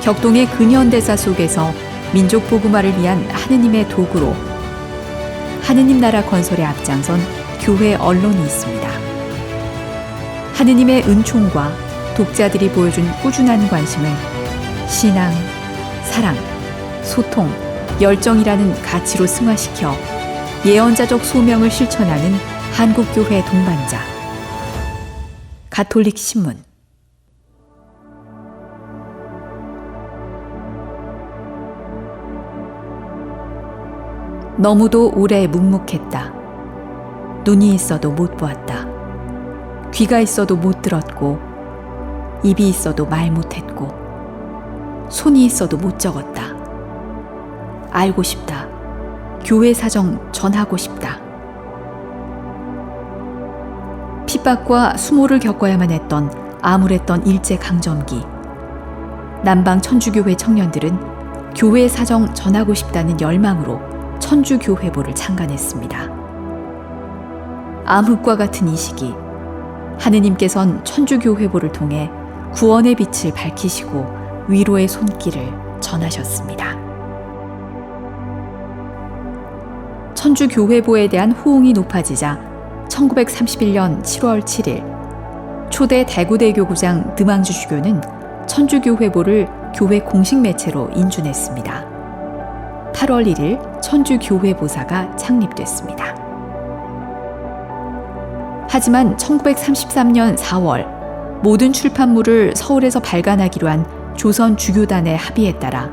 격동의 근현대사 속에서 민족 복음화를 위한 하느님의 도구로 하느님 나라 건설에 앞장선 교회 언론이 있습니다. 하느님의 은총과 독자들이 보여준 꾸준한 관심을 신앙, 사랑, 소통, 열정이라는 가치로 승화시켜 예언자적 소명을 실천하는 한국교회 동반자 가톨릭 신문. 너무도 오래 묵묵했다. 눈이 있어도 못 보았다. 귀가 있어도 못 들었고, 입이 있어도 말 못했고, 손이 있어도 못 적었다. 알고 싶다. 교회 사정 전하고 싶다. 핍박과 수모를 겪어야만 했던 암울했던 일제강점기. 남방 천주교회 청년들은 교회 사정 전하고 싶다는 열망으로 천주교회보를 창간했습니다. 암흑과 같은 이 시기, 하느님께선 천주교회보를 통해 구원의 빛을 밝히시고 위로의 손길을 전하셨습니다. 천주교회보에 대한 호응이 높아지자 1931년 7월 7일 초대 대구대교구장 드망주 주교는 천주교회보를 교회 공식 매체로 인준했습니다. 8월 1일 천주교회보사가 창립됐습니다. 하지만 1933년 4월 모든 출판물을 서울에서 발간하기로 한 조선 주교단의 합의에 따라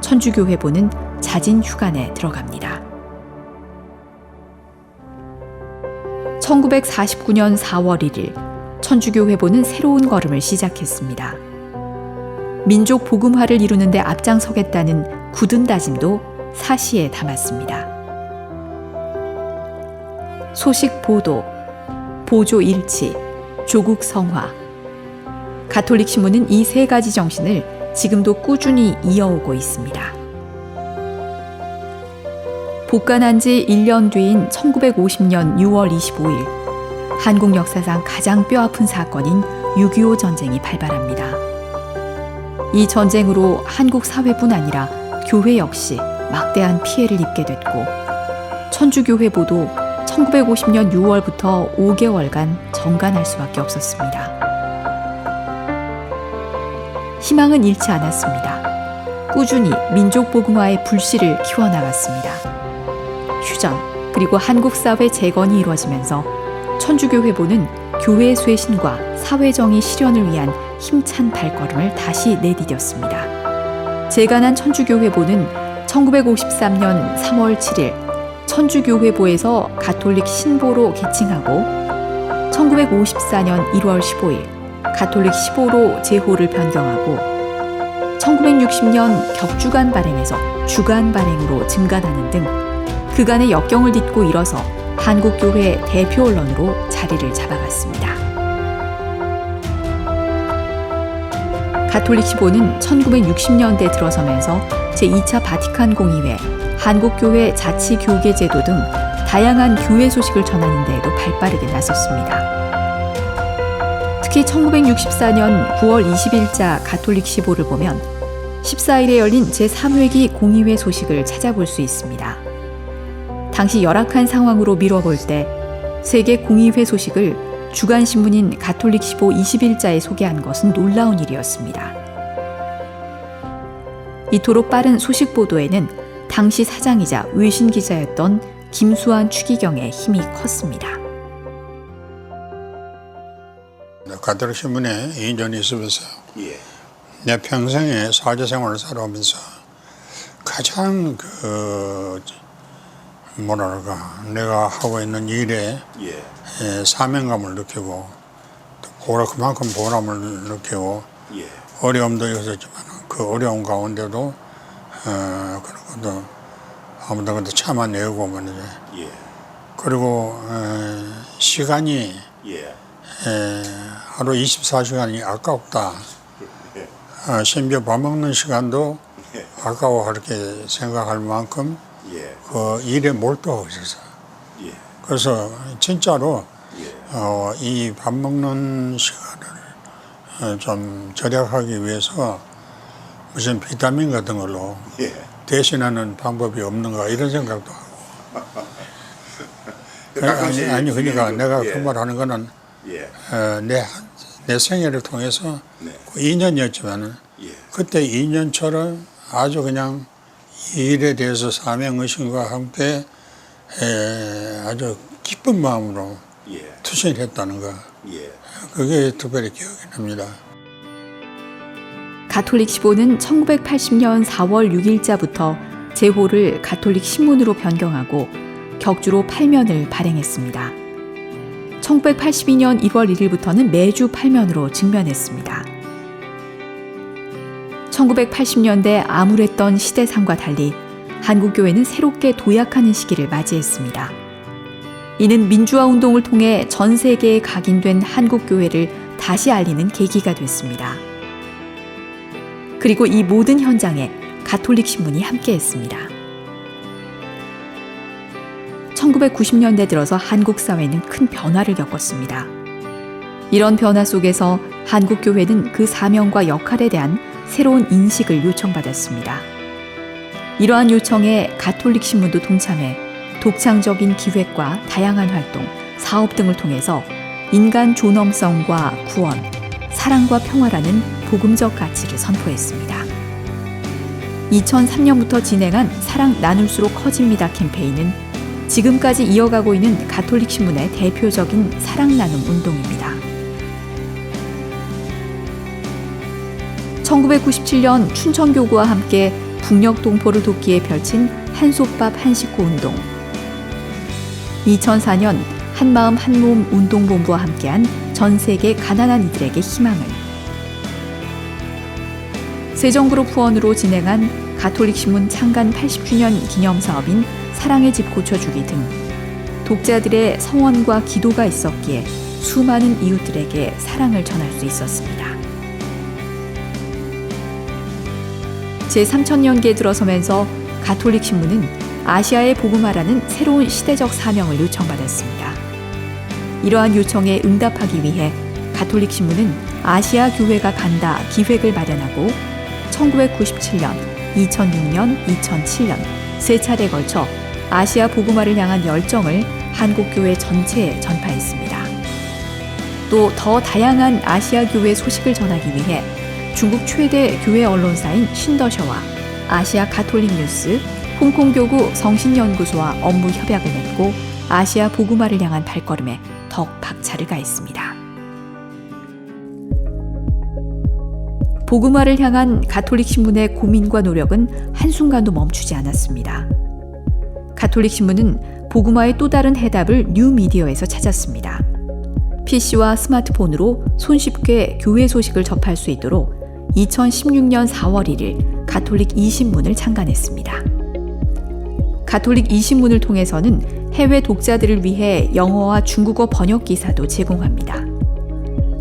천주교회보는 자진 휴관에 들어갑니다. 1949년 4월 1일 천주교회보는 새로운 걸음을 시작했습니다. 민족 복음화를 이루는 데 앞장서겠다는 굳은 다짐도 사시에 담았습니다. 소식 보도, 보조 일치, 조국 성화. 가톨릭 신문은 이 세 가지 정신을 지금도 꾸준히 이어오고 있습니다. 복간한 지 1년 뒤인 1950년 6월 25일, 한국 역사상 가장 뼈아픈 사건인 6.25 전쟁이 발발합니다. 이 전쟁으로 한국 사회뿐 아니라 교회 역시 막대한 피해를 입게 됐고, 천주교회보도 1950년 6월부터 5개월간 정관할 수밖에 없었습니다. 희망은 잃지 않았습니다. 꾸준히 민족 복음화의 불씨를 키워나갔습니다. 휴전 그리고 한국 사회 재건이 이루어지면서 천주교회보는 교회의 쇄신과 사회정의 실현을 위한 힘찬 발걸음을 다시 내디뎠습니다. 재간한 천주교회보는 1953년 3월 7일 천주교회보에서 가톨릭 신보로 개칭하고 1954년 1월 15일 가톨릭 시보로 제호를 변경하고 1960년 격주간 발행에서 주간 발행으로 증간하는 등 그간의 역경을 딛고 일어서 한국교회 대표 언론으로 자리를 잡아갔습니다. 가톨릭 시보는 1960년대 들어서면서 제2차 바티칸 공의회, 한국교회 자치교계제도 등 다양한 교회 소식을 전하는 데에도 발빠르게 나섰습니다. 특히 1964년 9월 20일자 가톨릭 시보를 보면 14일에 열린 제3회기 공의회 소식을 찾아볼 수 있습니다. 당시 열악한 상황으로 미뤄볼 때 세계 공의회 소식을 주간신문인 가톨릭 시보 20일자에 소개한 것은 놀라운 일이었습니다. 이토록 빠른 소식 보도에는 당시 사장이자 외신 기자였던 김수환 추기경의 힘이 컸습니다. 가톨릭 신문에 인연이 있으면서 내 평생에 사제생활을 살아오면서 가장 내가 하고 있는 일에 사명감을 느끼고 또 그만큼 보람을 느끼고 어려움도 있었지만 그 어려움 가운데도 그런 것도 아무튼 참아내고 말이죠. 그리고 시간이 하루 24시간이 아깝다. 심지어 밥 먹는 시간도 아까워 그렇게 생각할 만큼 그 일에 몰두하고 있었어요. 그래서 진짜로 이 밥 먹는 시간을 좀 절약하기 위해서 무슨 비타민 같은 걸로 예. 대신하는 방법이 없는가 이런 생각도 하고. 가끔씩, 아니 그러니까 내가 예. 그 말 하는 거는 예. 내 생애를 통해서 네. 그 2년이었지만은 예. 그때 2년처럼 아주 그냥 이 일에 대해서 사명의식과 함께 아주 기쁜 마음으로 예. 투신을 했다는 거. 예. 그게 특별히 기억이 납니다. 가톨릭 15는 1980년 4월 6일자부터 제호를 가톨릭 신문으로 변경하고 격주로 8면을 발행했습니다. 1982년 1월 1일부터는 매주 8면으로 증면했습니다. 1980년대 암울했던 시대상과 달리 한국교회는 새롭게 도약하는 시기를 맞이했습니다. 이는 민주화 운동을 통해 전 세계에 각인된 한국교회를 다시 알리는 계기가 됐습니다. 그리고 이 모든 현장에 가톨릭 신문이 함께했습니다. 1990년대 들어서 한국 사회는 큰 변화를 겪었습니다. 이런 변화 속에서 한국교회는 그 사명과 역할에 대한 새로운 인식을 요청받았습니다. 이러한 요청에 가톨릭 신문도 동참해 독창적인 기획과 다양한 활동, 사업 등을 통해서 인간 존엄성과 구원, 사랑과 평화라는 복음적 가치를 선포했습니다. 2003년부터 진행한 사랑 나눌수록 커집니다 캠페인은 지금까지 이어가고 있는 가톨릭 신문의 대표적인 사랑 나눔 운동입니다. 1997년 춘천교구와 함께 북녘 동포를 돕기에 펼친 한솥밥 한식구 운동, 2004년 한마음 한몸 운동본부와 함께한 전 세계 가난한 이들에게 희망을, 세종그룹 후원으로 진행한 가톨릭 신문 창간 80주년 기념사업인 사랑의 집 고쳐주기 등 독자들의 성원과 기도가 있었기에 수많은 이웃들에게 사랑을 전할 수 있었습니다. 제3천년기에 들어서면서 가톨릭 신문은 아시아의 복음화라는 새로운 시대적 사명을 요청받았습니다. 이러한 요청에 응답하기 위해 가톨릭 신문은 아시아 교회가 간다 기획을 마련하고 1997년, 2006년, 2007년 세 차례에 걸쳐 아시아 복음화를 향한 열정을 한국교회 전체에 전파했습니다. 또 더 다양한 아시아 교회 소식을 전하기 위해 중국 최대 교회 언론사인 신더셔와 아시아 가톨릭 뉴스, 홍콩교구 성신연구소와 업무 협약을 맺고 아시아 복음화를 향한 발걸음에 더 박차를 가했습니다. 복음화를 향한 가톨릭 신문의 고민과 노력은 한순간도 멈추지 않았습니다. 가톨릭 신문은 복음화의 또 다른 해답을 뉴미디어에서 찾았습니다. PC와 스마트폰으로 손쉽게 교회 소식을 접할 수 있도록 2016년 4월 1일 가톨릭 이신문을 창간했습니다. 가톨릭 이신문을 통해서는 해외 독자들을 위해 영어와 중국어 번역 기사도 제공합니다.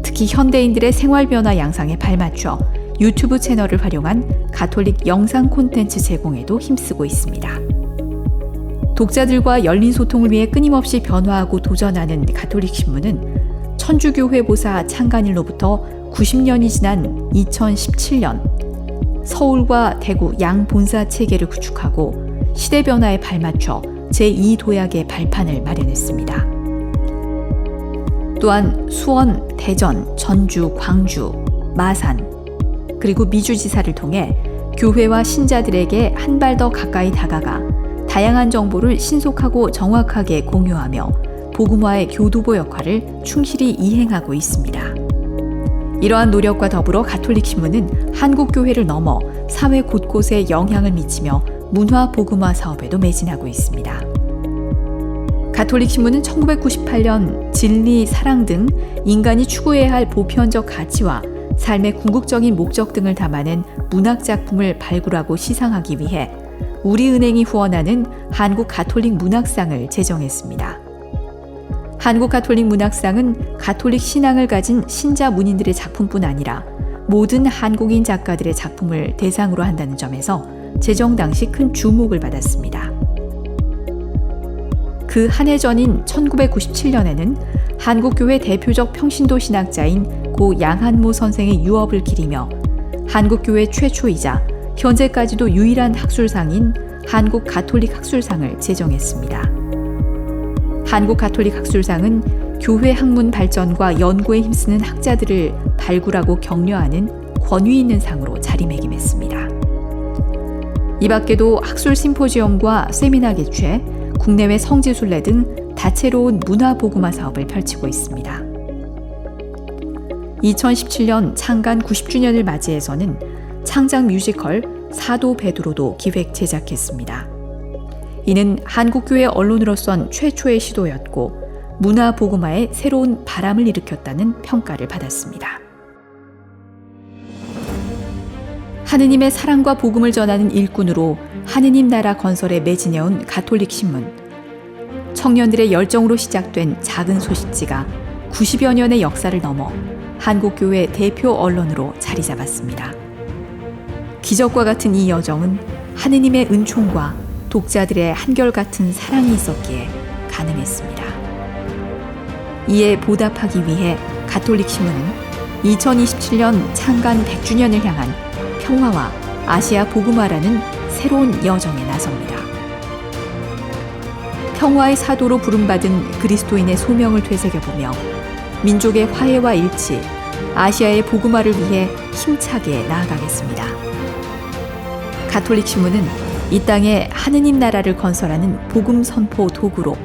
특히 현대인들의 생활 변화 양상에 발맞춰 유튜브 채널을 활용한 가톨릭 영상 콘텐츠 제공에도 힘쓰고 있습니다. 독자들과 열린 소통을 위해 끊임없이 변화하고 도전하는 가톨릭 신문은 천주교회 보사 창간일로부터 90년이 지난 2017년 서울과 대구 양 본사 체계를 구축하고 시대 변화에 발맞춰 제2도약의 발판을 마련했습니다. 또한 수원, 대전, 전주, 광주, 마산, 그리고 미주지사를 통해 교회와 신자들에게 한 발 더 가까이 다가가 다양한 정보를 신속하고 정확하게 공유하며 복음화의 교두보 역할을 충실히 이행하고 있습니다. 이러한 노력과 더불어 가톨릭 신문은 한국교회를 넘어 사회 곳곳에 영향을 미치며 문화 복음화 사업에도 매진하고 있습니다. 가톨릭 신문은 1998년 진리, 사랑 등 인간이 추구해야 할 보편적 가치와 삶의 궁극적인 목적 등을 담아낸 문학 작품을 발굴하고 시상하기 위해 우리은행이 후원하는 한국 가톨릭 문학상을 제정했습니다. 한국 가톨릭 문학상은 가톨릭 신앙을 가진 신자 문인들의 작품뿐 아니라 모든 한국인 작가들의 작품을 대상으로 한다는 점에서 제정 당시 큰 주목을 받았습니다. 그 한 해 전인 1997년에는 한국교회 대표적 평신도 신학자인 고 양한모 선생의 유업을 기리며 한국교회 최초이자 현재까지도 유일한 학술상인 한국 가톨릭 학술상을 제정했습니다. 한국 가톨릭 학술상은 교회 학문 발전과 연구에 힘쓰는 학자들을 발굴하고 격려하는 권위 있는 상으로 자리매김했습니다. 이 밖에도 학술 심포지엄과 세미나 개최, 국내외 성지순례 등 다채로운 문화보고마 사업을 펼치고 있습니다. 2017년 창간 90주년을 맞이해서는 창작 뮤지컬 사도 베드로도 기획 제작했습니다. 이는 한국교회 언론으로선 최초의 시도였고 문화보고마에 새로운 바람을 일으켰다는 평가를 받았습니다. 하느님의 사랑과 복음을 전하는 일꾼으로 하느님 나라 건설에 매진해온 가톨릭 신문. 청년들의 열정으로 시작된 작은 소식지가 90여 년의 역사를 넘어 한국교회 대표 언론으로 자리 잡았습니다. 기적과 같은 이 여정은 하느님의 은총과 독자들의 한결같은 사랑이 있었기에 가능했습니다. 이에 보답하기 위해 가톨릭 신문은 2027년 창간 100주년을 향한 평화와 아시아 복음화라는 새로운 여정에 나섭니다. 평화의 사도로 부름받은 그리스도인의 소명을 되새겨보며 민족의 화해와 일치, 아시아의 복음화를 위해 힘차게 나아가겠습니다. 가톨릭 신문은 이 땅에 하느님 나라를 건설하는 복음 선포 도구로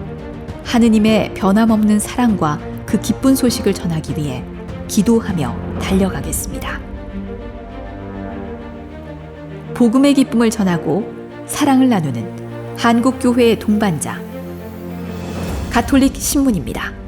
하느님의 변함없는 사랑과 그 기쁜 소식을 전하기 위해 기도하며 달려가겠습니다. 복음의 기쁨을 전하고 사랑을 나누는 한국교회의 동반자 가톨릭 신문입니다.